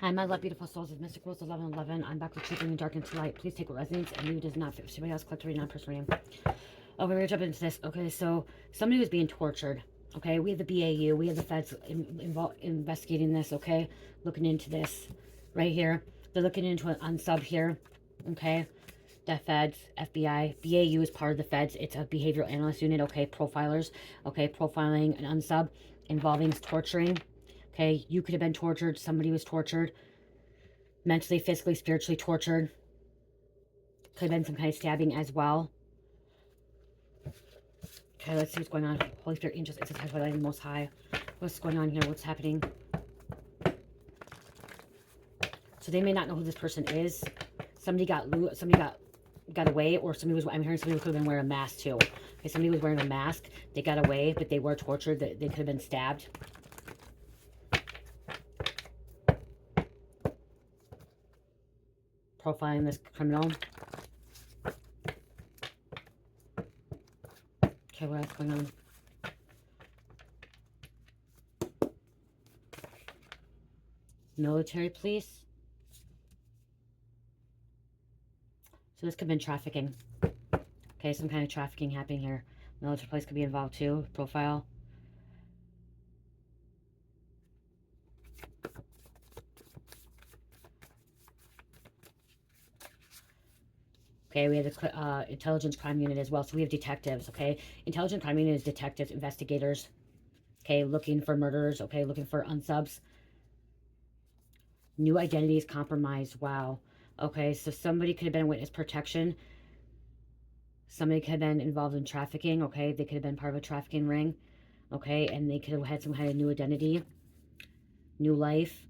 Hi, my love, beautiful souls of Mystic Rules 1111. I'm back with Truth in the Dark into Light. Please take what resonates and leave does not fit. Somebody else collect 39 person reading. Oh, we're gonna jump into this. Okay, so somebody was being tortured. Okay, we have the BAU, we have the feds involved investigating this. Okay, looking into this right here. They're looking into an unsub here. Okay, the feds, FBI, BAU is part of the feds. It's a behavioral analyst unit. Okay, profilers. Okay, profiling an unsub involving torturing. Okay, you could have been tortured. Somebody was tortured. Mentally, physically, spiritually tortured. Could have been some kind of stabbing as well. Okay, let's see what's going on. Holy Spirit, angels, it's a the Most High. What's going on here? What's happening? So they may not know who this person is. Somebody got away, or somebody was. I'm hearing somebody could have been wearing a mask too. Okay, somebody was wearing a mask. They got away, but they were tortured. They could have been stabbed. Profiling this criminal. Okay, what else going on? Military police. So this could have been trafficking. Okay, some kind of trafficking happening here. Military police could be involved too. Profile. Okay, we have the intelligence crime unit as well. So we have detectives, okay? Intelligence crime unit is detectives, investigators, okay? Looking for murderers, okay? Looking for unsubs. New identities compromised. Wow. Okay, so somebody could have been witness protection. Somebody could have been involved in trafficking, okay? They could have been part of a trafficking ring, okay? And they could have had some kind of new identity, new life.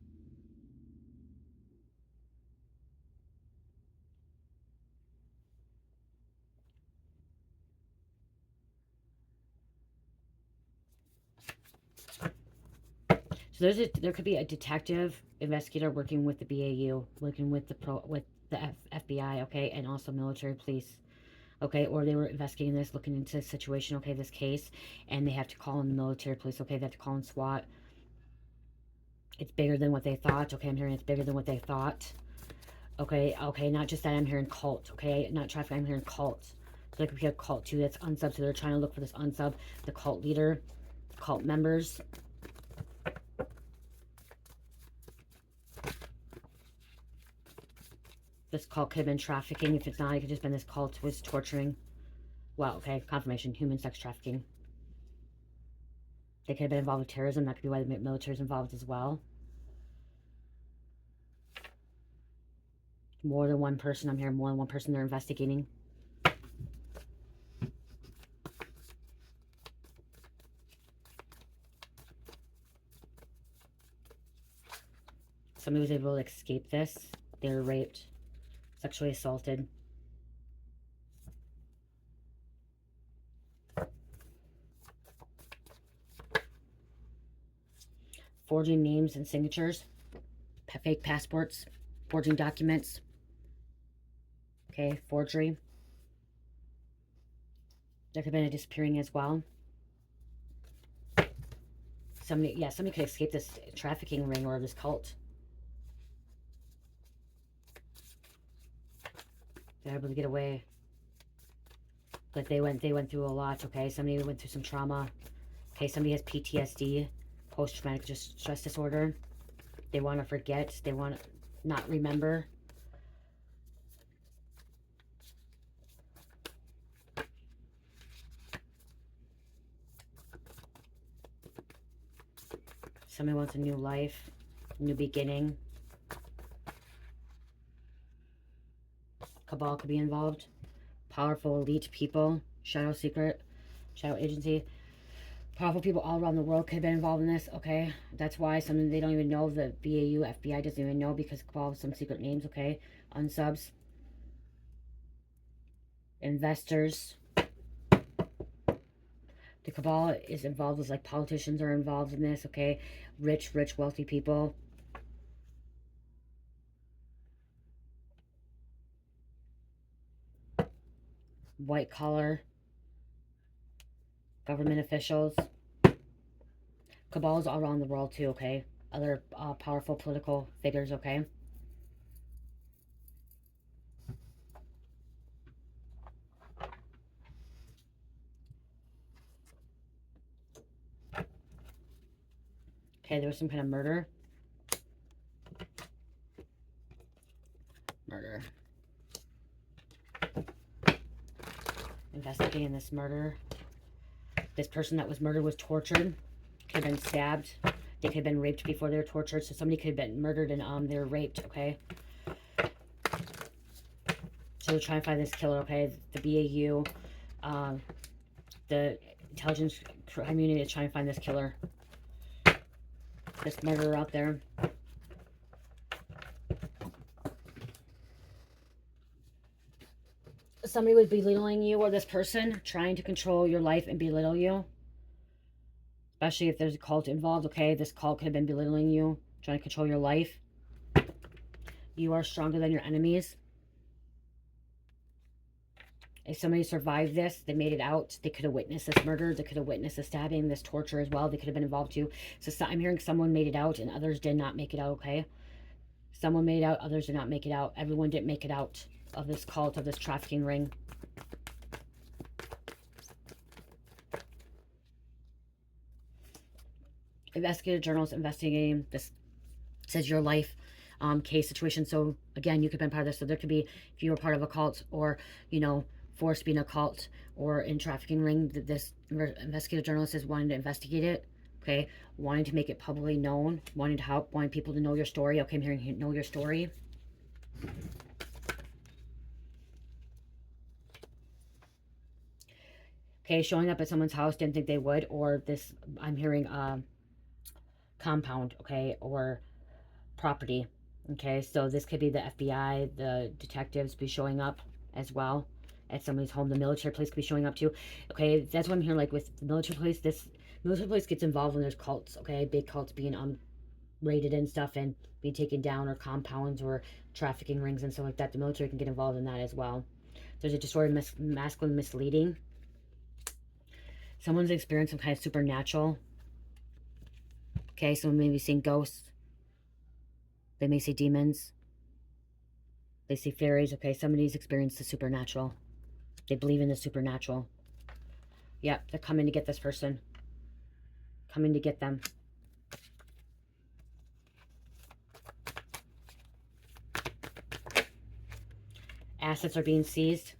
So there could be a detective investigator working with the BAU, working with the FBI, okay, and also military police, okay, or they were investigating this, looking into the situation, okay, this case, and they have to call in the military police, okay, they have to call in SWAT. It's bigger than what they thought, okay, I'm hearing it's bigger than what they thought, okay, not just that, I'm hearing cult, okay, not traffic, I'm hearing cult. So there could be a cult too that's unsub, so they're trying to look for this unsub, the cult leader, cult members. This cult could have been trafficking. If it's not, it could just been this cult was torturing. Wow, okay, confirmation. Human sex trafficking. They could have been involved with terrorism. That could be why the military is involved as well. More than one person. I'm hearing more than one person they're investigating. Somebody was able to escape this. They were raped, sexually assaulted. Forging names and signatures. Fake passports. Forging documents. Okay, forgery. There could have been a disappearing as well. Somebody could escape this trafficking ring or this cult. They're able to get away. But they went through a lot, okay? Somebody went through some trauma. Okay, somebody has PTSD, post-traumatic stress disorder. They want to forget. They want to not remember. Somebody wants a new life, new beginning. Cabal could be involved. Powerful elite people. Shadow secret. Shadow agency. Powerful people all around the world could have been involved in this, okay? That's why some they don't even know. The BAU, FBI doesn't even know because Cabal has some secret names, okay? Unsubs. Investors. The Cabal is involved with, like, politicians are involved in this, okay? Rich, wealthy people. White collar. Government officials. Cabals all around the world too, okay? other powerful political figures, okay? Okay, there was some kind of murder. Murder. Investigating this murder. This person that was murdered was tortured. Could have been stabbed. They could have been raped before they were tortured. So somebody could have been murdered and they were raped, okay? So we're trying to find this killer, okay? The BAU, the intelligence community is trying to find this killer. This murderer out there. Somebody was belittling you, or this person trying to control your life and belittle you. Especially if there's a cult involved, okay? This cult could have been belittling you, trying to control your life. You are stronger than your enemies. If somebody survived this, they made it out, they could have witnessed this murder, they could have witnessed the stabbing, this torture as well. They could have been involved too. So I'm hearing someone made it out and others did not make it out, okay? Someone made it out, others did not make it out. Everyone didn't make it out of this cult, of this trafficking ring. Investigative journals investigating this says your life case situation. So again, you could have been part of this. So there could be, if you were part of a cult, or you know, forced being a cult or in trafficking ring, that this investigative journalist is wanting to investigate it, okay? Wanting to make it publicly known, wanting to help, wanting people to know your story. Okay, I'm hearing know your story. Okay, showing up at someone's house, didn't think they would, or this, I'm hearing compound, okay, or property. Okay, so this could be the FBI, the detectives be showing up as well at somebody's home. The military police could be showing up too. Okay, that's what I'm hearing. Like with the military police, this military police gets involved when there's cults. Okay, big cults being raided and stuff and being taken down, or compounds or trafficking rings and stuff like that. The military can get involved in that as well. There's a distorted masculine misleading. Someone's experienced some kind of supernatural. Okay, someone may be seeing ghosts. They may see demons. They see fairies. Okay, somebody's experienced the supernatural. They believe in the supernatural. Yep, they're coming to get this person. Coming to get them. Assets are being seized.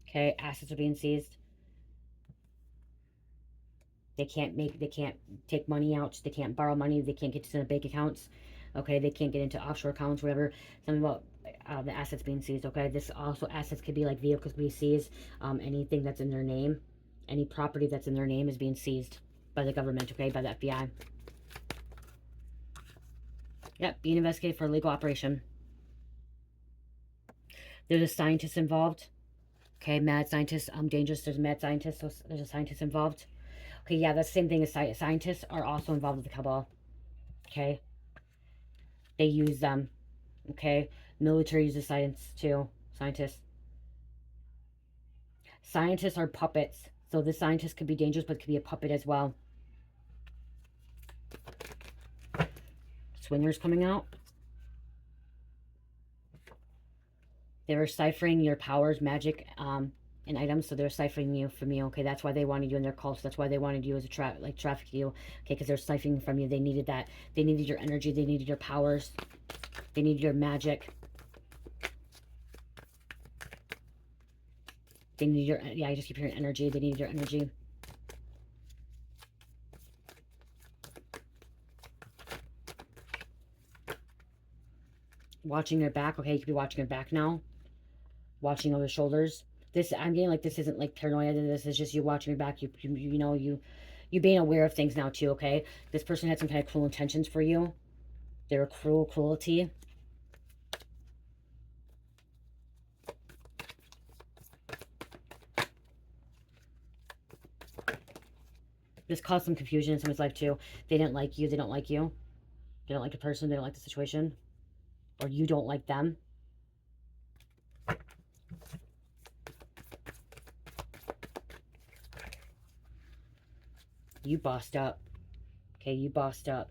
Okay, assets are being seized. They can't take money out. They can't borrow money. They can't get to the bank accounts. Okay, they can't get into offshore accounts, whatever. Something about the assets being seized, okay? This also, assets could be like vehicles being seized. Anything that's in their name, any property that's in their name is being seized by the government, okay? By the FBI. Yep, being investigated for a legal operation. There's a scientist involved. Okay, mad scientist, dangerous. There's a mad scientist, so there's a scientist involved. Okay, yeah, that's the same thing as scientists are also involved with the cabal. Okay. They use them. Okay. Military uses science too. Scientists. Scientists are puppets. So the scientist could be dangerous, but could be a puppet as well. Swingers coming out. They were ciphering your powers, magic, and items. So they're ciphering you from you. Okay, that's why they wanted you in their cults. That's why they wanted you as a traffic you. Okay, because they're siphoning from you. They needed that. They needed your energy. They needed your powers. They needed your magic. They needed your, yeah, I just keep hearing energy. They needed your energy. Watching your back. Okay, you could be watching your back now. Watching over your shoulders. This, I'm getting like this isn't like paranoia. This is just you watching your back. You know, you being aware of things now too, okay? This person had some kind of cruel intentions for you. They were cruelty. This caused some confusion in someone's life too. They didn't like you. They don't like you. They don't like the person. They don't like the situation. Or you don't like them. You bossed up. Okay, you bossed up.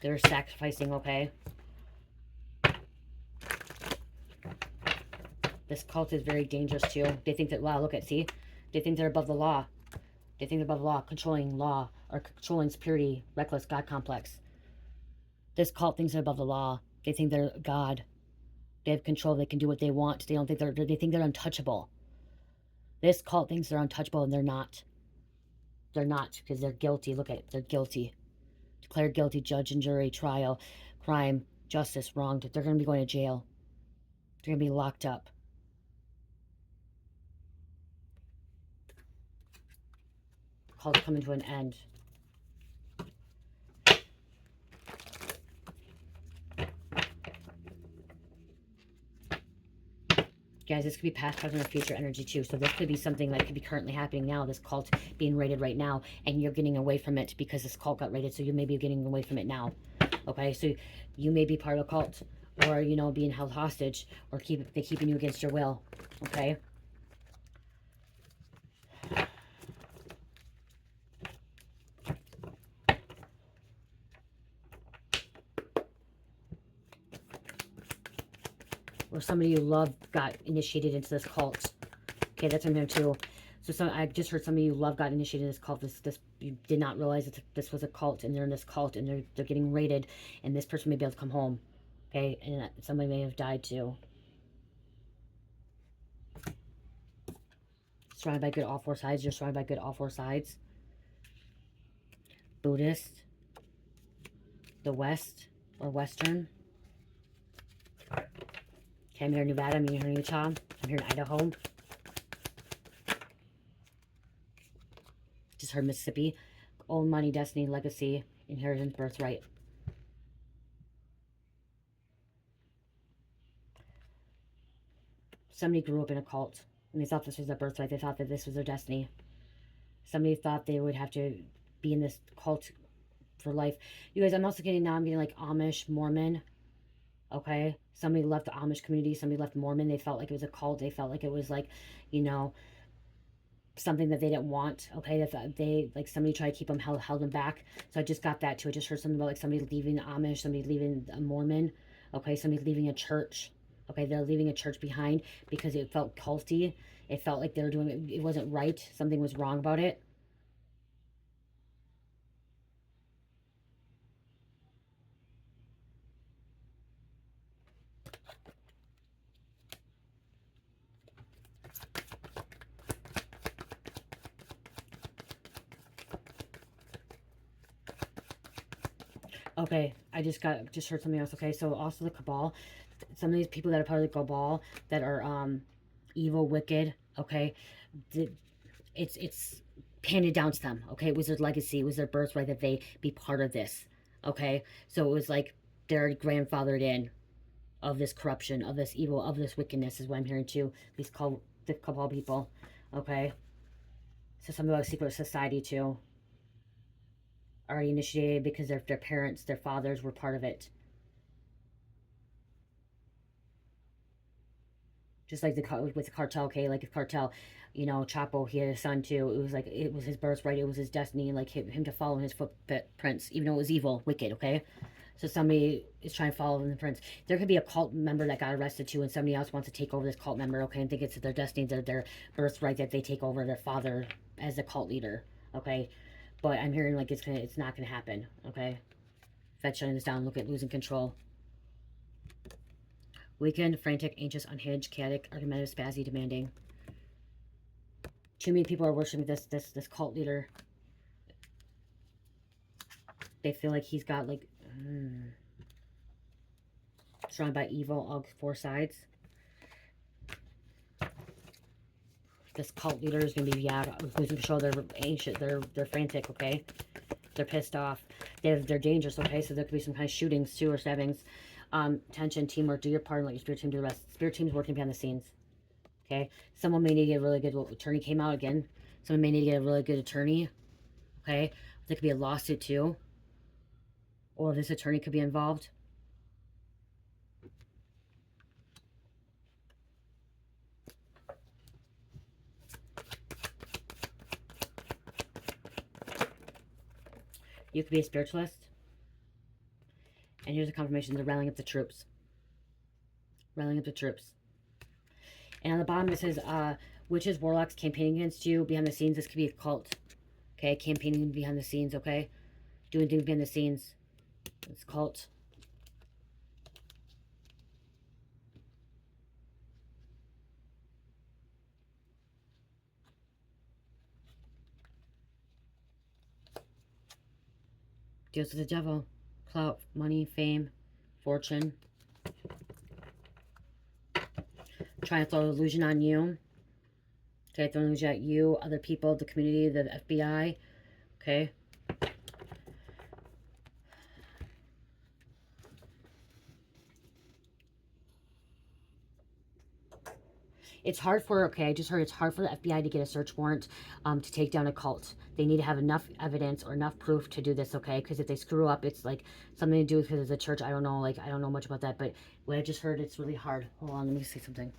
They're sacrificing, okay? This cult is very dangerous too. They think that, wow, look at, see? They think they're above the law. They think they're above the law, controlling law, or controlling purity, reckless, God complex. This cult thinks they're above the law. They think they're God. They have control. They can do what they want. They don't think they think they're untouchable. This cult thinks they're untouchable, and they're not. They're not, because they're guilty. Look at it. They're guilty. Declared guilty, judge and jury, trial, crime, justice, wronged. They're going to be going to jail. They're going to be locked up. Cult's coming to an end. Guys, this could be past, present, or future energy too. So this could be something that could be currently happening now. This cult being raided right now, and you're getting away from it because this cult got raided. So you may be getting away from it now. Okay, so you may be part of a cult, or, you know, being held hostage, or they're keeping you against your will. Okay. Or somebody you love got initiated into this cult. Okay, that's what I'm hearing too. So I just heard somebody you love got initiated in this cult. You did not realize that this was a cult, and they're in this cult, and they're getting raided, and this person may be able to come home. Okay, and somebody may have died too. Surrounded by good all four sides. You're surrounded by good all four sides. Buddhist. The West or Western. Okay, I'm here in Nevada. I'm here in Utah. I'm here in Idaho. Just heard Mississippi. Old money, destiny, legacy, inheritance, birthright. Somebody grew up in a cult, and they thought this was their birthright. They thought that this was their destiny. Somebody thought they would have to be in this cult for life. You guys, I'm also getting, now I'm getting like Amish, Mormon. Okay, somebody left the Amish community, somebody left Mormon. They felt like it was a cult. They felt like it was like, you know, something that they didn't want. Okay, they like somebody tried to keep them, held them back. So I just got that too. I just heard something about like somebody leaving the Amish, somebody leaving a Mormon. Okay, somebody leaving a church. Okay, they're leaving a church behind because it felt culty. It felt like they were doing it. It wasn't right. Something was wrong about it. Okay, I just heard something else. Okay, so also the cabal, some of these people that are part of the cabal that are evil, wicked. Okay, it's handed down to them. Okay, it was their legacy, it was their birthright that they be part of this. Okay, so it was like they're grandfathered in of this corruption, of this evil, of this wickedness, is what I'm hearing too. These the cabal people. Okay, so something about secret society too. Already initiated because their parents, their fathers were part of it. Just like with the cartel, okay, like a cartel, you know, Chapo, he had a son too. It was like, it was his birthright, it was his destiny, like him to follow in his footprints, even though it was evil, wicked, okay? So somebody is trying to follow in the prints. There could be a cult member that got arrested too, and somebody else wants to take over this cult member, okay, and think it's their destiny, their birthright, that they take over their father as the cult leader, okay? But I'm hearing like it's not gonna happen, okay? Fed shutting this down. Look at losing control. Weakened, frantic, anxious, unhinged, chaotic, argumentative, spazzy, demanding. Too many people are worshiping this cult leader. They feel like he's got like surrounded by evil, all four sides. This cult leader is gonna be losing control. They're anxious. They're frantic. Okay, they're pissed off. They're dangerous. Okay, so there could be some kind of shootings too, or stabbings. Tension, teamwork. Do your part and let your spirit team do the rest. Spirit team's working behind the scenes. Okay, someone may need to get a really good attorney. Came out again. Someone may need to get a really good attorney. Okay, there could be a lawsuit too, or this attorney could be involved. You could be a spiritualist. And here's a confirmation. They're rallying up the troops. Rallying up the troops. And on the bottom it says, witches, warlocks campaigning against you behind the scenes. This could be a cult. Okay, campaigning behind the scenes, okay? Doing things behind the scenes. It's cult. Deals with the devil. Clout, money, fame, fortune. Trying to throw an illusion on you. Okay, throwing an illusion at you, other people, the community, the FBI. Okay. It's hard for, okay, I just heard it's hard for the FBI to get a search warrant to take down a cult. They need to have enough evidence or enough proof to do this, okay? Because if they screw up, it's like something to do because it's a church. I don't know, like, I don't know much about that, but what I just heard, it's really hard. Hold on, let me see something.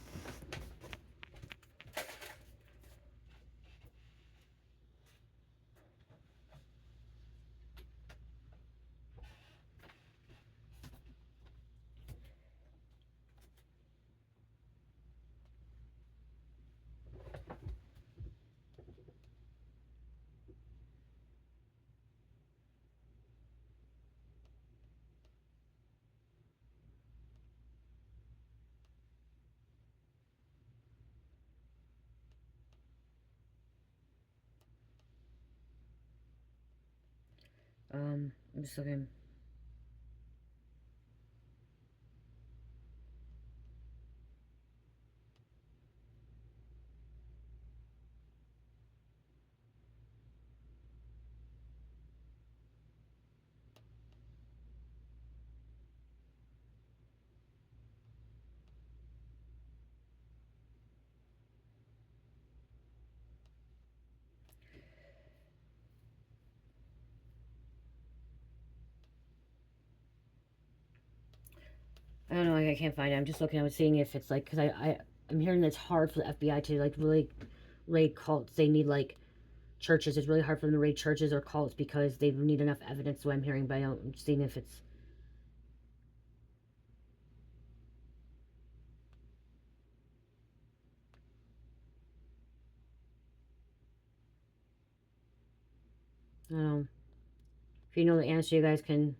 I'm just looking. I don't know, like, I can't find it. I'm just looking, I was seeing if it's like, because I'm hearing that it's hard for the FBI to like really raid cults. They need like churches. It's really hard for them to raid churches or cults because they need enough evidence. So I'm hearing, but I'm seeing if it's. I don't know. If you know the answer, you guys can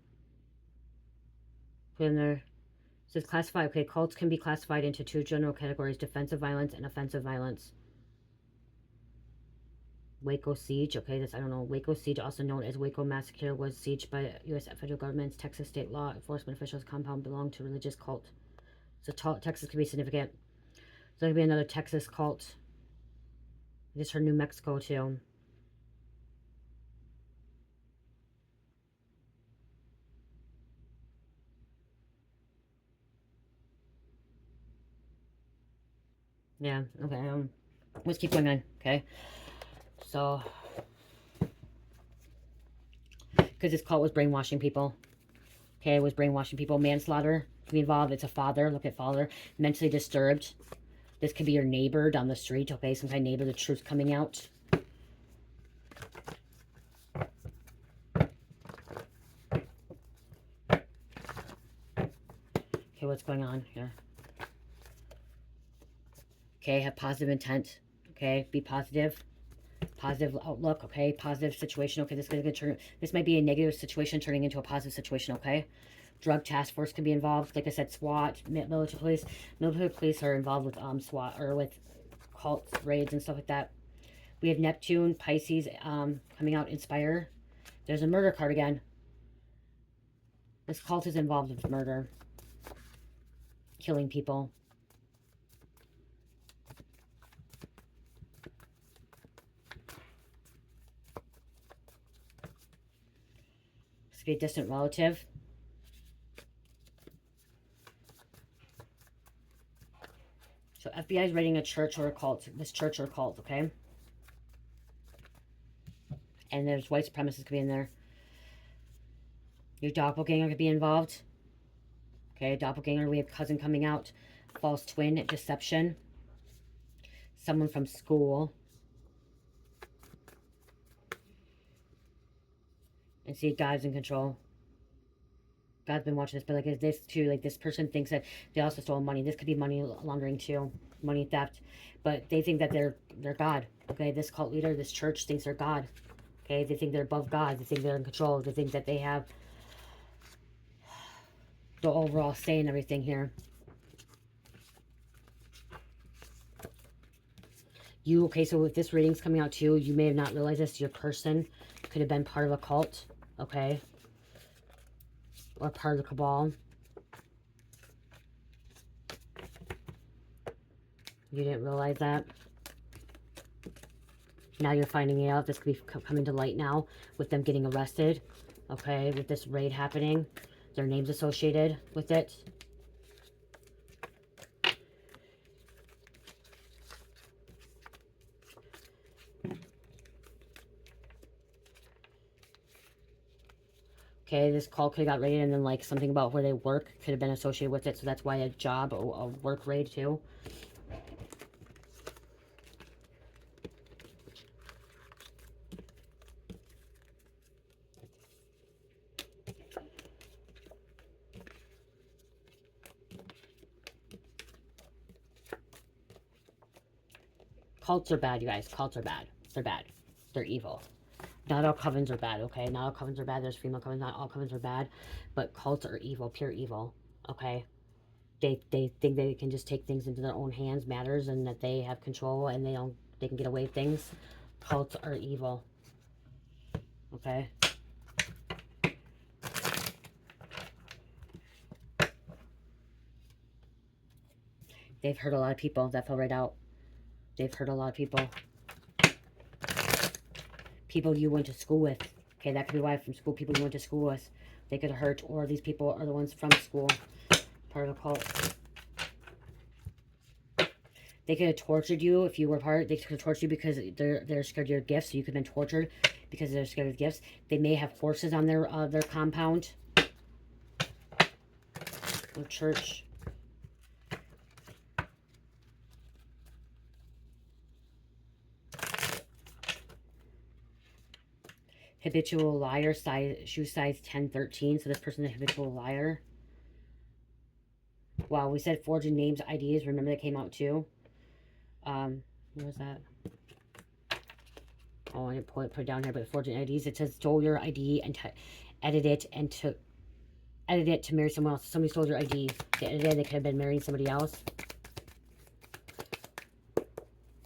put in there. It says classify. Okay, cults can be classified into two general categories: defensive violence and offensive violence. Waco siege. Okay, this I don't know. Waco siege, also known as Waco massacre, was sieged by U.S. federal government's Texas state law enforcement officials. Compound belonged to religious cult. So Texas could be significant. So there could be another Texas cult. I just heard New Mexico too. Yeah. Okay. Let's keep going on. Okay. So, because this cult was brainwashing people. Okay, it was brainwashing people. Manslaughter could be involved. It's a father. Look at father. Mentally disturbed. This could be your neighbor down the street. Okay, some kind of neighbor. The truth's coming out. Okay, what's going on here? Okay, have positive intent. Okay, be positive. Positive outlook. Okay, positive situation. Okay, this is gonna turn. This might be a negative situation turning into a positive situation. Okay. Drug task force could be involved. Like I said, SWAT, military police. Military police are involved with SWAT or with cults, raids, and stuff like that. We have Neptune, Pisces coming out, Inspire. There's a murder card again. This cult is involved with murder. Killing people. This could be a distant relative. So FBI is raiding a church or a cult. This church or cult, okay? And there's white supremacists could be in there. Your doppelganger could be involved. Okay, doppelganger. We have cousin coming out. False twin, deception. Someone from school. And see, God's in control. God's been watching this, but like this too, like this person thinks that they also stole money. This could be money laundering too, money theft. But they think that they're God. Okay, this cult leader, this church thinks they're God. Okay, they think they're above God. They think they're in control. They think that they have the overall say and everything here. Okay, so if this reading's coming out too, you may have not realized this. Your person could have been part of a cult, okay? Or part of the cabal. You didn't realize that. Now you're finding it out. This could be coming to light now with them getting arrested, okay? With this raid happening. Their names associated with it. Okay, this call could have got raided, and then like something about where they work could have been associated with it. So that's why a job or a work raid too. Cults are bad, you guys. Cults are bad. They're bad. They're evil. Not all covens are bad, okay? Not all covens are bad. There's female covens. Not all covens are bad. But cults are evil. Pure evil, okay? They think they can just take things into their own hands, matters, and that they have control and they can get away with things. Cults are evil, okay? They've hurt a lot of people. That fell right out. They've hurt a lot of people. People you went to school with. Okay, that could be why from school, people you went to school with. They could hurt, or these people are the ones from school. Part of a cult. They could have tortured you if you were part. They could have tortured you because they're scared of your gifts. So you could have been tortured because they're scared of gifts. They may have horses on their compound. Or church. Habitual liar, shoe size 10-13. So this person is a habitual liar. Wow, we said forging names, IDs. Remember that came out too. What was that? Oh, I didn't put it down here, but forging IDs. It says stole your ID and edit it to marry someone else. Somebody stole your ID. They edited it. They could have been marrying somebody else.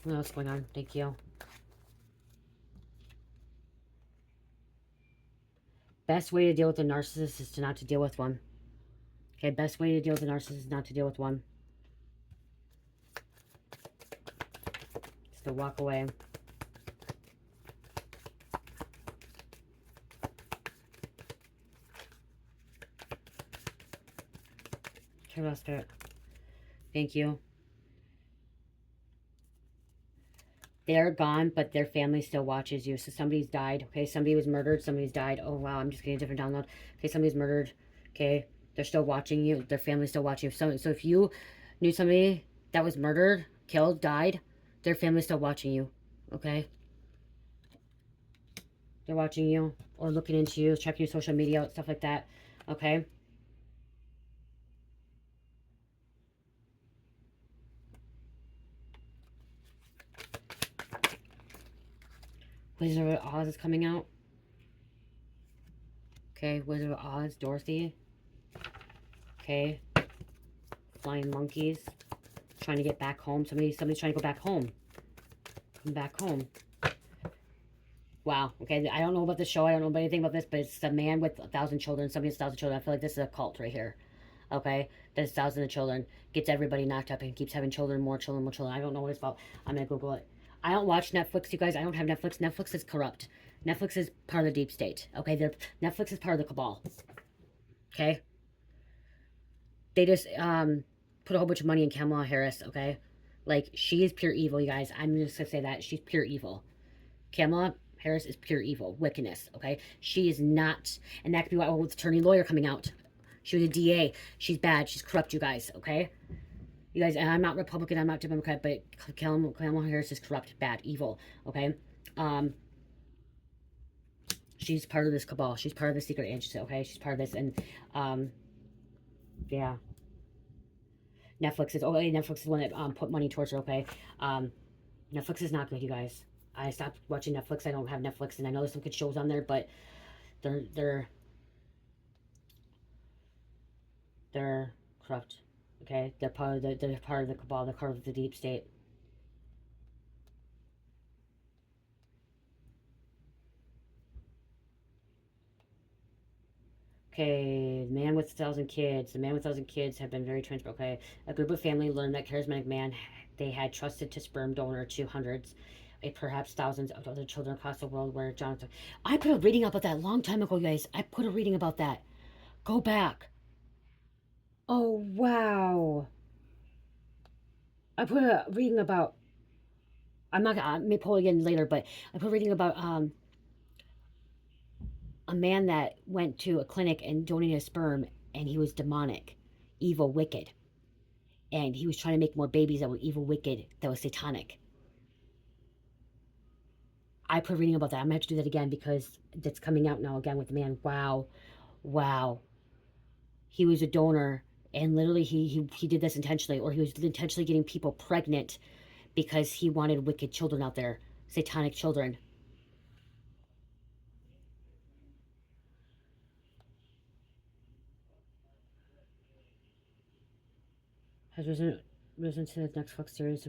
What else is going on? Thank you. Best way to deal with a narcissist is to not to deal with one. Okay, best way to deal with a narcissist is not to deal with one. Just to walk away. Okay, Spirit. Thank you. They're gone, but their family still watches you. So somebody's died. Okay, somebody was murdered. Somebody's died. Oh, wow, I'm just getting a different download. Okay, somebody's murdered. Okay, they're still watching you. Their family's still watching you. So if you knew somebody that was murdered, killed, died, their family's still watching you. Okay? They're watching you or looking into you, checking your social media, stuff like that. Okay? Wizard of Oz is coming out. Okay, Wizard of Oz, Dorothy. Okay. Flying monkeys. Trying to get back home. Somebody's trying to go back home. Come back home. Wow. Okay, I don't know about the show. I don't know about anything about this, but it's a man with 1,000 children. Somebody with 1,000 children. I feel like this is a cult right here. Okay? There's thousands of children. Gets everybody knocked up and keeps having children, more children, more children. I don't know what it's about. I'm going to Google it. I don't watch Netflix, you guys. I don't have Netflix. Netflix is corrupt. Netflix is part of the deep state. Okay? Netflix is part of the cabal. Okay? They just put a whole bunch of money in Kamala Harris, okay? Like, she is pure evil, you guys. I'm just going to say that. She's pure evil. Kamala Harris is pure evil. Wickedness, okay? She is not. And that could be why, with attorney lawyer coming out. She was a DA. She's bad. She's corrupt, you guys, okay? You guys, and I'm not Republican, I'm not Democrat, but Kamala Harris is corrupt, bad, evil, okay? She's part of this cabal. She's part of the secret agency, okay? She's part of this. And, yeah. Netflix is, oh, Netflix is the one that put money towards her, okay? Netflix is not good, you guys. I stopped watching Netflix. I don't have Netflix, and I know there's some good shows on there, but they're corrupt, okay? They're part of the cabal. They're part of the deep state. Okay, the man with 1,000 kids. The man with 1,000 kids have been very transparent. Okay, a group of family learned that charismatic man they had trusted to sperm donor to hundreds, perhaps thousands of other children across the world where Jonathan... I put a reading about that a long time ago, you guys. I put a reading about that. Go back. Oh, wow. I put a reading about... I'm not... I may pull it again later, but I put a reading about... a man that went to a clinic and donated a sperm, and he was demonic, evil, wicked. And he was trying to make more babies that were evil, wicked, that was satanic. I put a reading about that. I'm going to have to do that again because that's coming out now again with the man. Wow. Wow. He was a donor, and literally he did this intentionally, or he was intentionally getting people pregnant because he wanted wicked children out there, satanic children. Has risen to the Netflix series,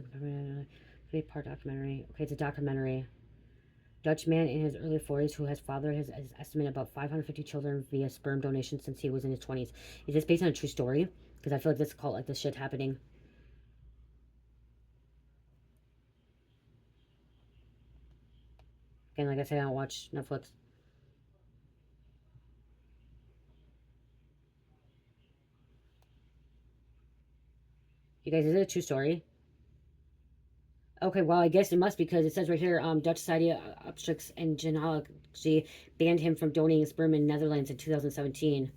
3-part documentary. Okay, it's a documentary. Dutch man in his early 40s who has fathered his estimate about 550 children via sperm donation since he was in his 20s. Is this based on a true story? Because I feel like this cult, like this shit happening. Again, like I said, I don't watch Netflix. You guys, is it a true story? Okay, well, I guess it must, because it says right here, Dutch Society of Obstetrics and Gynecology banned him from donating sperm in Netherlands in 2017.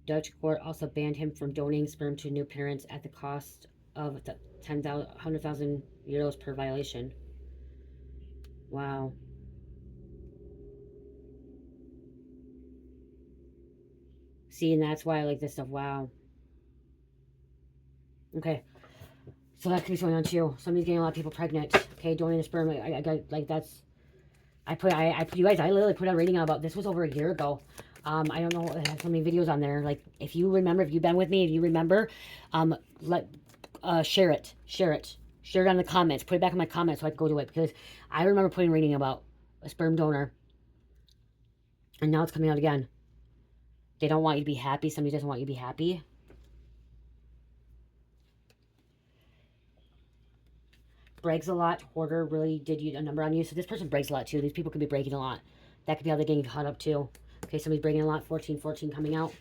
Dutch court also banned him from donating sperm to new parents at the cost of 100,000 euros per violation. Wow. See, and that's why I like this stuff. Wow. Okay. So that could be going on too. Somebody's getting a lot of people pregnant. Okay, donating sperm. I got, like, that's... you guys, I literally put a reading out about this. Was over a year ago. I don't know, I have so many videos on there. Like, if you remember, if you've been with me, if you remember, share it. Share it on the comments. Put it back in my comments so I can go to it, because I remember putting a reading about a sperm donor, and now it's coming out again. They don't want you to be happy. Somebody doesn't want you to be happy. Brags a lot. Hoarder really did a number on you. So this person brags a lot too. These people could be bragging a lot. That could be how they're getting caught up too. Okay, somebody's bragging a lot. 1414 coming out.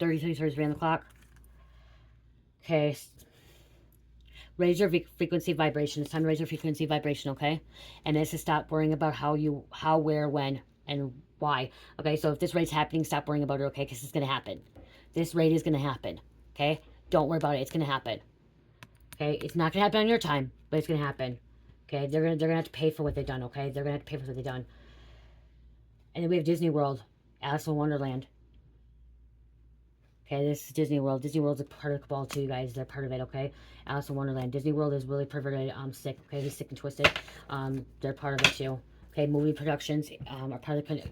$30 on the clock. Okay. Raise your frequency vibration. It's time to raise your frequency vibration, okay? And this is stop worrying about how, where, when, and why. Okay, so if this raid's happening, stop worrying about it, okay? Because it's going to happen. This raid is going to happen, okay? Don't worry about it. It's going to happen. Okay, it's not going to happen on your time, but it's going to happen. Okay, they're gonna have to pay for what they've done, okay? They're going to have to pay for what they've done. And then we have Disney World, Alice in Wonderland. Okay, this is Disney World. Disney World's a part of the cabal too, you guys. They're part of it, okay? Alice in Wonderland. Disney World is really perverted, sick, okay? He's sick and twisted. They're part of it too. Okay, movie productions are part of the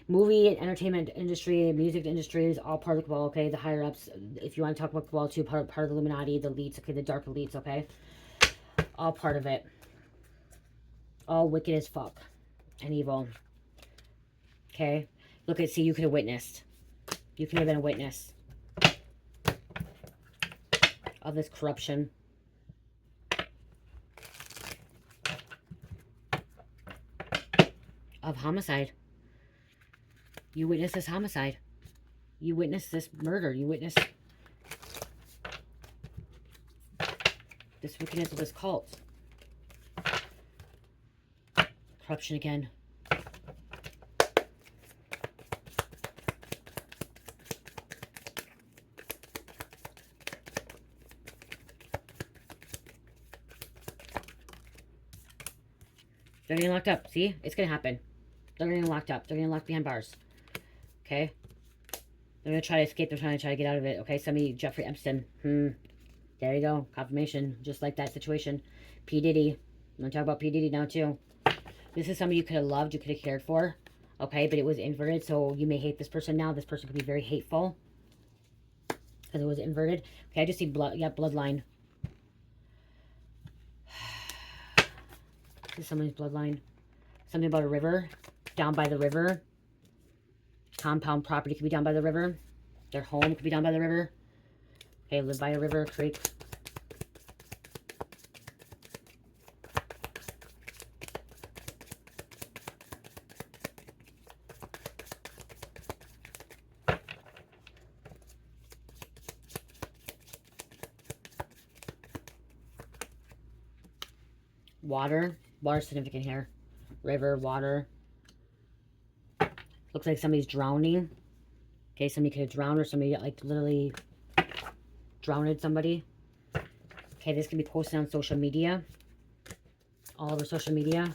movie and entertainment industry, music industry is all part of the cabal, okay? The higher ups, if you want to talk about cabal too, part of the Illuminati, the elites, okay? The dark elites, okay? All part of it. All wicked as fuck and evil. Okay? Look at, see, you could have witnessed. You could have been a witness of this corruption. Of homicide. You witnessed this homicide. You witnessed this murder. You witnessed this wickedness of this cult. Corruption again. They're getting locked up. See? It's going to happen. They're getting locked up. They're getting locked behind bars. Okay? They're going to try to escape. They're trying to get out of it. Okay? Somebody, Jeffrey Epstein. There you go. Confirmation. Just like that situation. P. Diddy. I'm going to talk about P. Diddy now, too. This is somebody you could have loved. You could have cared for. Okay? But it was inverted. So you may hate this person now. This person could be very hateful. Because it was inverted. Okay? I just see blood. Yeah, bloodline. This is somebody's bloodline. Something about a river. Down by the river. Compound property could be down by the river. Their home could be down by the river. Okay, live by a river, creek. Water. Water significant here. River, water. Looks like somebody's drowning. Okay, somebody could have drowned or somebody like literally drowned somebody. Okay, this can be posted on social media. All over social media.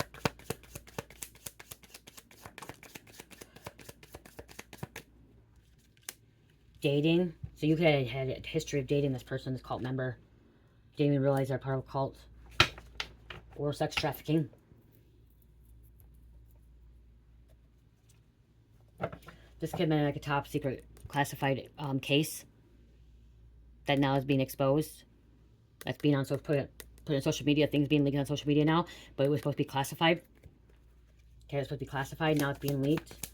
Dating. So you could have had a history of dating this person, this cult member. Didn't even realize they're part of a cult. Or sex trafficking. This could have been like a top secret classified case that now is being exposed. That's being on put on social media. Things being leaked on social media now, but it was supposed to be classified. Okay, it was supposed to be classified. Now it's being leaked.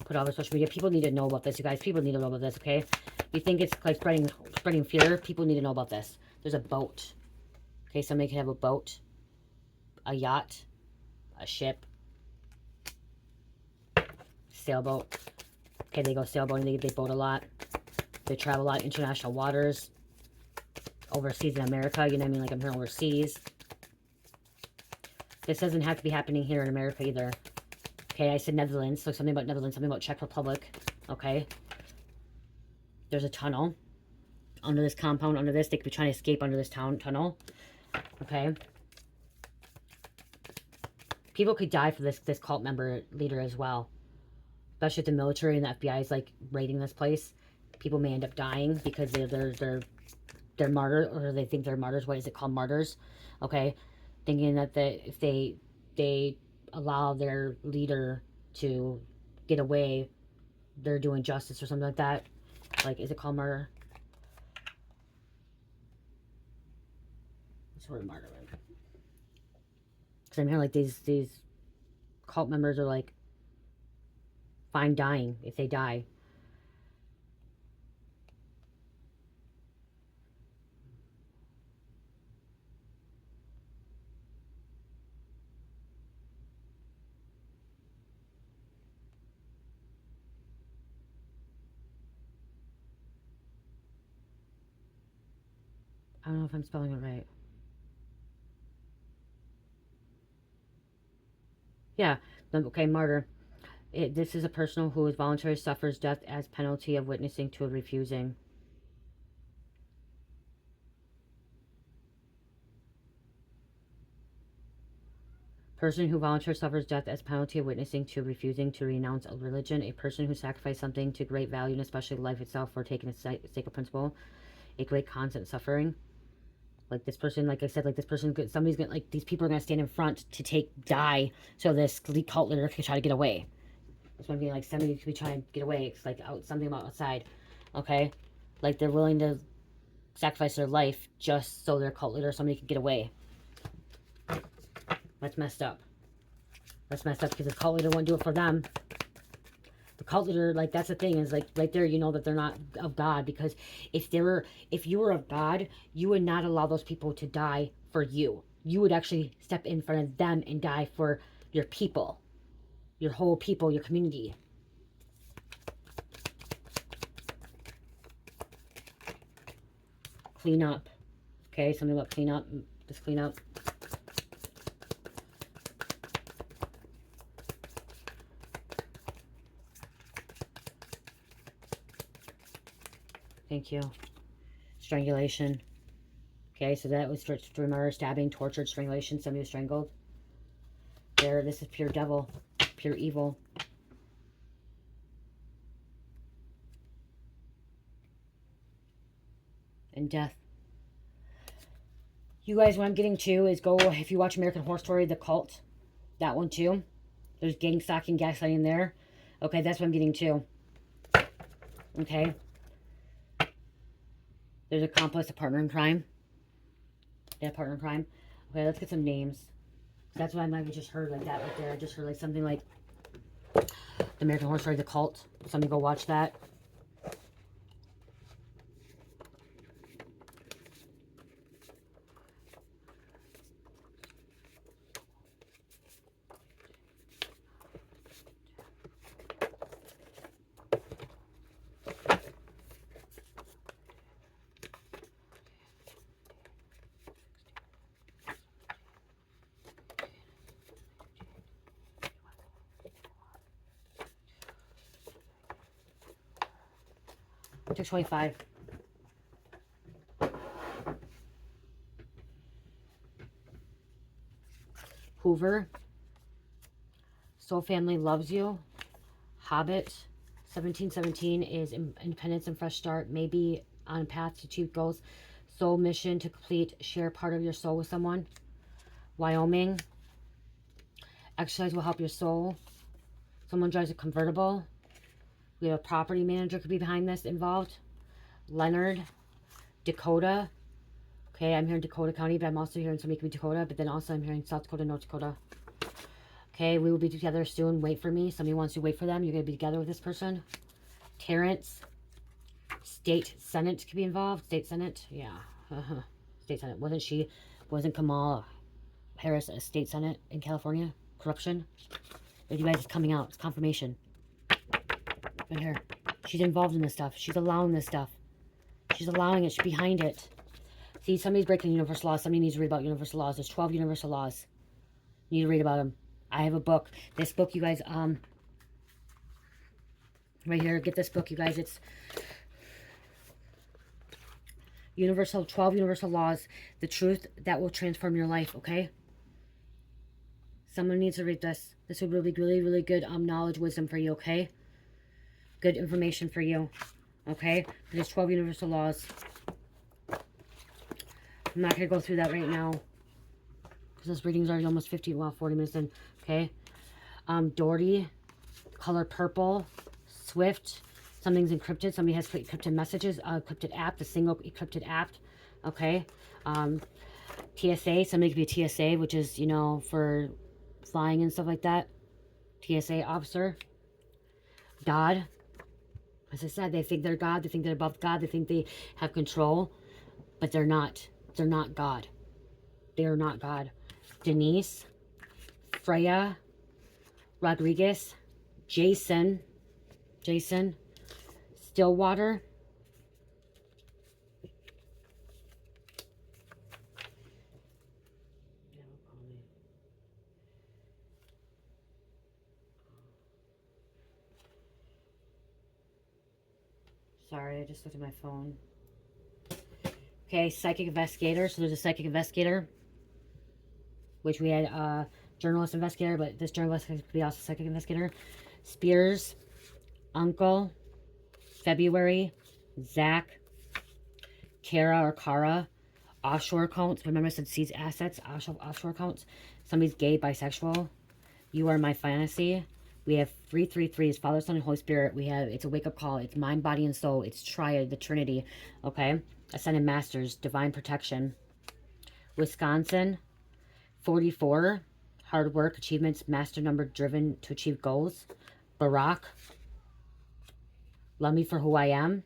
Put all over social media. People need to know about this, you guys. People need to know about this. Okay, you think it's like spreading fear? People need to know about this. There's a boat. Okay, somebody could have a boat, a yacht, a ship, sailboat. Okay, they go sailboating, they boat a lot. They travel a lot, international waters. Overseas in America, you know what I mean? Like I'm here overseas. This doesn't have to be happening here in America either. Okay, I said Netherlands, so something about Netherlands, something about Czech Republic. Okay. There's a tunnel. Under this compound, under this, they could be trying to escape under this tunnel. Okay. People could die for this cult member leader as well. Especially if the military and the FBI is like raiding this place, people may end up dying because they're martyrs, or they think they're martyrs. What is it called? Martyrs. Okay, thinking that if they allow their leader to get away, they're doing justice or something like that. Like, is it called murder? What's the word martyr? Because I'm hearing like these cult members are like fine dying if they die. I don't know if I'm spelling it right. Yeah, okay, martyr. This is a person who is voluntarily suffers death as penalty of witnessing to refusing. Person who voluntarily suffers death as penalty of witnessing to refusing to renounce a religion. A person who sacrificed something to great value, and especially life itself, for taking a sacred principle. A great constant suffering. Like this person, like I said, like this person, somebody's gonna, like these people are gonna stand in front to die, so this cult leader can try to get away. That's what I'm being like. Somebody could be trying to get away. It's like something about outside, okay? Like they're willing to sacrifice their life just so their cult leader, somebody can get away. That's messed up. That's messed up because the cult leader won't do it for them. The cult leader, like that's the thing, is like right there, you know that they're not of God, because if you were of God, you would not allow those people to die for you. You would actually step in front of them and die for your people, your whole people, your community. Clean up. Okay, something about clean up. Just clean up. Thank you. Strangulation. Okay, so that was for murder, stabbing, tortured, strangulation. Somebody was strangled. there. This is pure devil, pure evil. And death. You guys, what I'm getting to is go, if you watch American Horror Story, The Cult, that one too. There's gang stalking, gaslighting there. Okay, that's what I'm getting to. Okay. There's a accomplice, a partner in crime. Yeah, partner in crime. Okay, let's get some names. That's what I might have just heard like that right there. I just heard like something like The American Horror Story, The Cult. Somebody go watch that. Took 25. Hoover. Soul Family Loves You. Hobbit. 1717 is independence and fresh start. Maybe on a path to achieve goals. Soul mission to complete. Share part of your soul with someone. Wyoming. Exercise will help your soul. Someone drives a convertible. We have a property manager could be behind this, involved. Leonard. Dakota. Okay, I'm here in Dakota County, but I'm also hearing somebody could be Dakota, but then also I'm hearing South Dakota, North Dakota. Okay, we will be together soon. Wait for me. Somebody wants to wait for them. You're going to be together with this person. Terrence. State Senate could be involved. State Senate. Yeah. State Senate. Wasn't Kamala Harris a state Senate in California? Corruption. But you guys, it's coming out. It's confirmation. Right here. She's involved in this stuff. She's allowing this stuff. She's allowing it. She's behind it. See, somebody's breaking universal laws. Somebody needs to read about universal laws. There's 12 universal laws. You need to read about them. I have a book. This book, you guys, right here. Get this book, you guys. It's 12 universal laws. The truth that will transform your life, okay? Someone needs to read this. This would be really, really good knowledge, wisdom for you, okay? Good information for you, okay? There's 12 universal laws. I'm not going to go through that right now, because this reading's already almost 40 minutes in, okay? Doherty, color purple, Swift, something's encrypted. Somebody has encrypted messages, encrypted app, the single encrypted app, okay? TSA, somebody could be a TSA, which is, you know, for flying and stuff like that. TSA officer. God. As I said, they think they're God. They think they're above God. They think they have control. But they're not. They're not God. They are not God. Denise. Freya. Rodriguez. Jason. Stillwater. Sorry, I just looked at my phone. Okay, psychic investigator. So there's a psychic investigator, which we had a journalist investigator, but this journalist could be also psychic investigator. Spears, Uncle, February, Zach, Kara or Kara, offshore accounts. Remember I said seize assets, offshore accounts. Somebody's gay, bisexual. You are my fantasy. We have 333s, Father, Son, and Holy Spirit. We have, it's a wake-up call. It's mind, body, and soul. It's triad, the Trinity. Okay? Ascended Masters, divine protection. Wisconsin, 44, hard work, achievements, master number, driven to achieve goals. Barack, love me for who I am.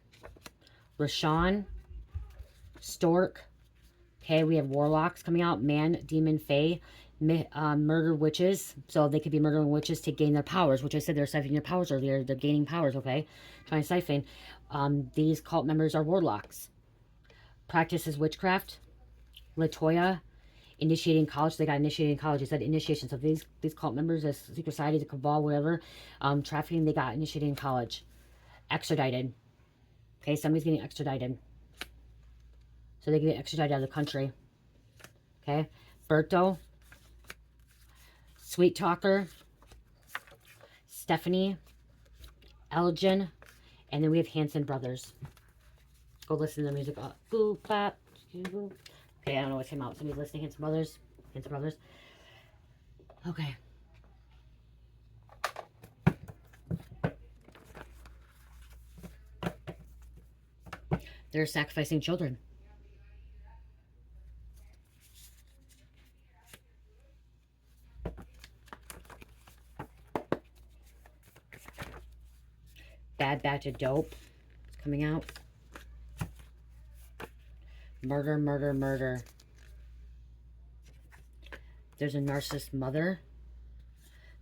Rashawn, Stork. Okay, we have Warlocks coming out. Man, Demon, Fae. Murder witches, so they could be murdering witches to gain their powers, which I said they're siphoning their powers earlier. They're gaining powers, okay? Trying to siphon. These cult members are warlocks. Practices witchcraft. Latoya, initiating college. They got initiated in college. It said initiation. So these cult members, the secret society, the cabal, whatever, trafficking, they got initiated in college. Extradited. Okay, somebody's getting extradited. So they get extradited out of the country. Okay, Berto. Sweet Talker, Stephanie, Elgin, and then we have Hanson Brothers. Go listen to the music. Boo, bop, boo. Okay, I don't know what came out. Somebody's listening. Hanson Brothers. Hanson Brothers. Okay. They're sacrificing children. Bad batch of dope is coming out. Murder, murder, murder. There's a narcissist mother.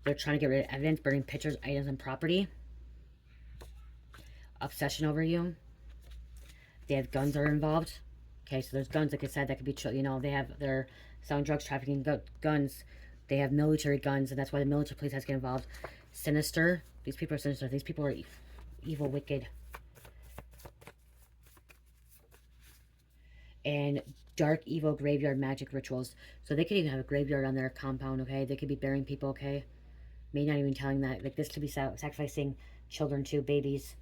They're trying to get rid of evidence, burning pictures, items, and property. Obsession over you. They have guns that are involved. Okay, so there's guns, like I said, that could be, you know, they're selling drugs, trafficking, guns. They have military guns, and that's why the military police has to get involved. Sinister. These people are sinister. These people are evil, wicked. And dark, evil graveyard magic rituals. So they could even have a graveyard on their compound, okay? They could be burying people, okay? Maybe not even telling that. Like, this could be sacrificing children too, babies.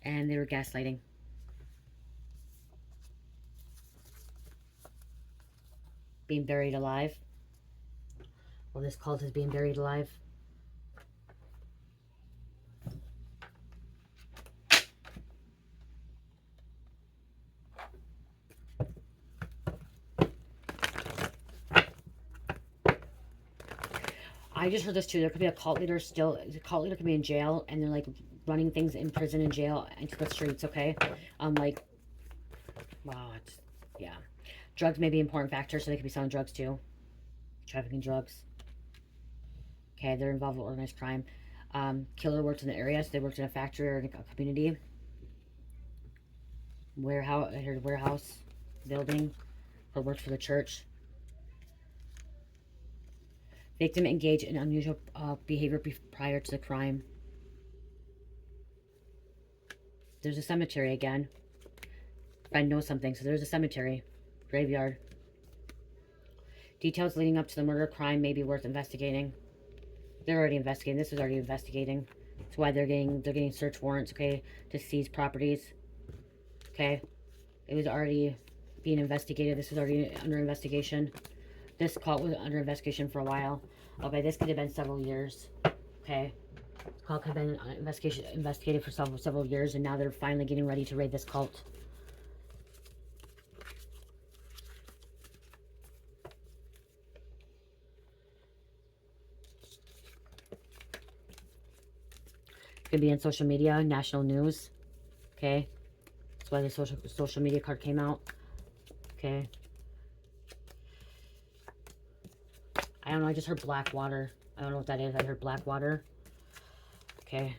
And they were gaslighting. Being buried alive. Well, this cult is being buried alive. I just heard this too. There could be a cult leader still. The cult leader could be in jail, and they're like running things in prison and jail into the streets. Okay, like, wow, yeah. Drugs may be an important factor, so they could be selling drugs too, trafficking drugs. Okay, they're involved with organized crime. Killer worked in the area, so they worked in a factory or in a community. Warehouse, I heard warehouse building, or worked for the church. Victim engaged in unusual behavior prior to the crime. There's a cemetery again. Friend knows something, so there's a cemetery. Graveyard. Details leading up to the murder crime may be worth investigating. They're already investigating. This is already investigating. That's why they're getting search warrants, okay, to seize properties. Okay. It was already being investigated. This is already under investigation. This cult was under investigation for a while. Okay, this could have been several years. Okay. This cult could have been investigated for several years, and now they're finally getting ready to raid this cult. Could be in social media, national news. Okay. That's why the social media card came out. Okay. I don't know, I just heard black water. I don't know what that is. I heard black water. Okay.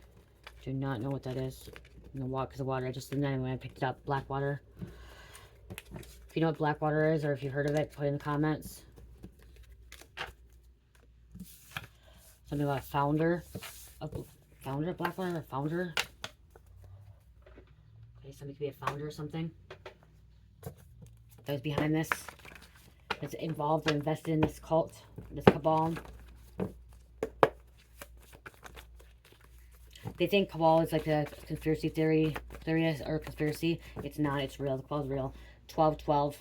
Do not know what that is. No, because of water. I just didn't know when I picked it up. Black water. If you know what black water is, or if you've heard of it, put it in the comments. Something about a founder. Founder of black water? Or founder? Okay, somebody could be a founder or something. That was behind this. That's involved or invested in this cult, this cabal. They think cabal is like a conspiracy theory or conspiracy. It's not. It's real. The cabal is real. 1212.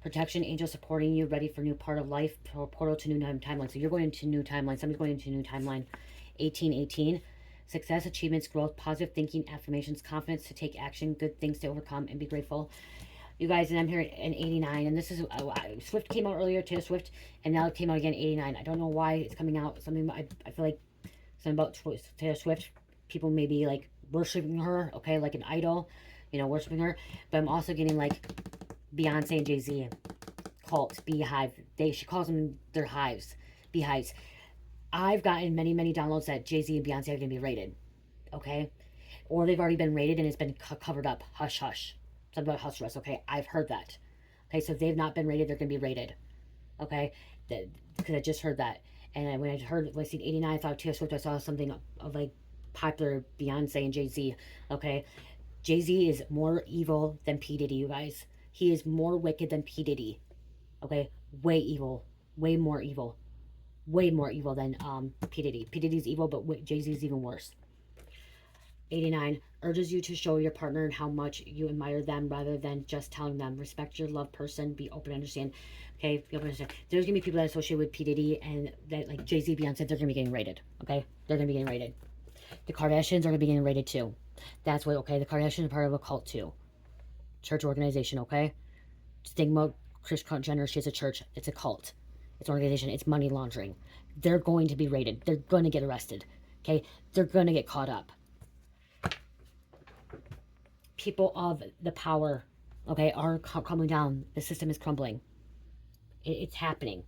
Protection angel supporting you, ready for new part of life. Portal to new timeline. So you're going into new timeline. Somebody's going into new timeline. 1818. Success, achievements, growth, positive thinking, affirmations, confidence to take action, good things to overcome, and be grateful. You guys, and I'm here in 89, and this is, Swift came out earlier, Taylor Swift, and now it came out again, 89. I don't know why it's coming out. Something, I feel like something about Taylor Swift, people may be, like, worshiping her, okay, like an idol, you know, worshiping her, but I'm also getting, like, Beyonce and Jay-Z, cults, beehive, she calls them their hives, beehives. I've gotten many, many downloads that Jay-Z and Beyonce are going to be raided, okay, or they've already been raided and it's been covered up, hush, hush. Something about house arrest, okay? I've heard that. Okay, so if they've not been raided, they're going to be raided. Okay? Because I just heard that. And when I seen 89, I thought Taylor Swift, I saw something of like popular Beyonce and Jay-Z. Okay? Jay-Z is more evil than P. Diddy, you guys. He is more wicked than P. Diddy. Okay? Way evil. Way more evil. Way more evil than P. Diddy. P. Diddy's evil, but Jay-Z's even worse. 89. Urges you to show your partner how much you admire them rather than just telling them. Respect your loved person. Be open to understand. Okay? Be open to understand. There's going to be people that associate with P. Diddy and that, like Jay-Z, Beyonce, they're going to be getting raided. Okay? They're going to be getting raided. The Kardashians are going to be getting raided too. That's what, okay? The Kardashians are part of a cult too. Church organization, okay? Stigma, Kris Jenner, she has a church. It's a cult. It's an organization. It's money laundering. They're going to be raided. They're going to get arrested. Okay? They're going to get caught up. People of the power, okay, are crumbling down. The system is crumbling. It's happening.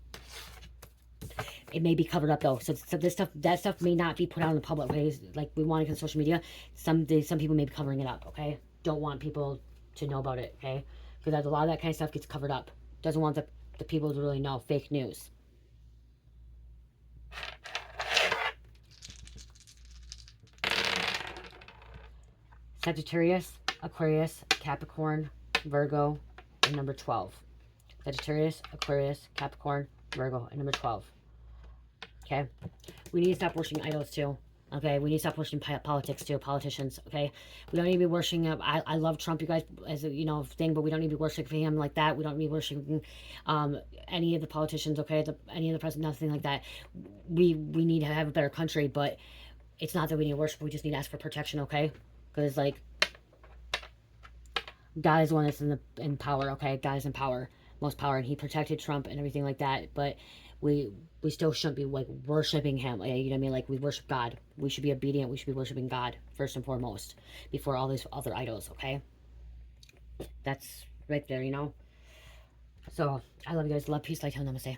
It may be covered up though. So this stuff, that stuff may not be put out in the public. Okay? Like we want it on social media. Some people may be covering it up. Okay? Don't want people to know about it. Okay? Because a lot of that kind of stuff gets covered up. Doesn't want the people to really know. Fake news. Sagittarius, Aquarius, Capricorn, Virgo, and number 12. Sagittarius, Aquarius, Capricorn, Virgo, and number 12. Okay? We need to stop worshiping idols too. Okay? We need to stop worshiping politics too, politicians. Okay? We don't need to be worshiping, I love Trump, you guys, as a, you know, thing, but we don't need to be worshiping him like that. We don't need to be worshiping any of the politicians, okay? Any of the president, nothing like that. We need to have a better country, but it's not that we need to worship, we just need to ask for protection, okay? Because, like, God is the one that's in power, okay? God is in power, most power, and he protected Trump and everything like that, but we still shouldn't be, like, worshiping him, you know what I mean? Like, we worship God. We should be obedient. We should be worshiping God, first and foremost, before all these other idols, okay? That's right there, you know? So, I love you guys. Love, peace, light, namaste.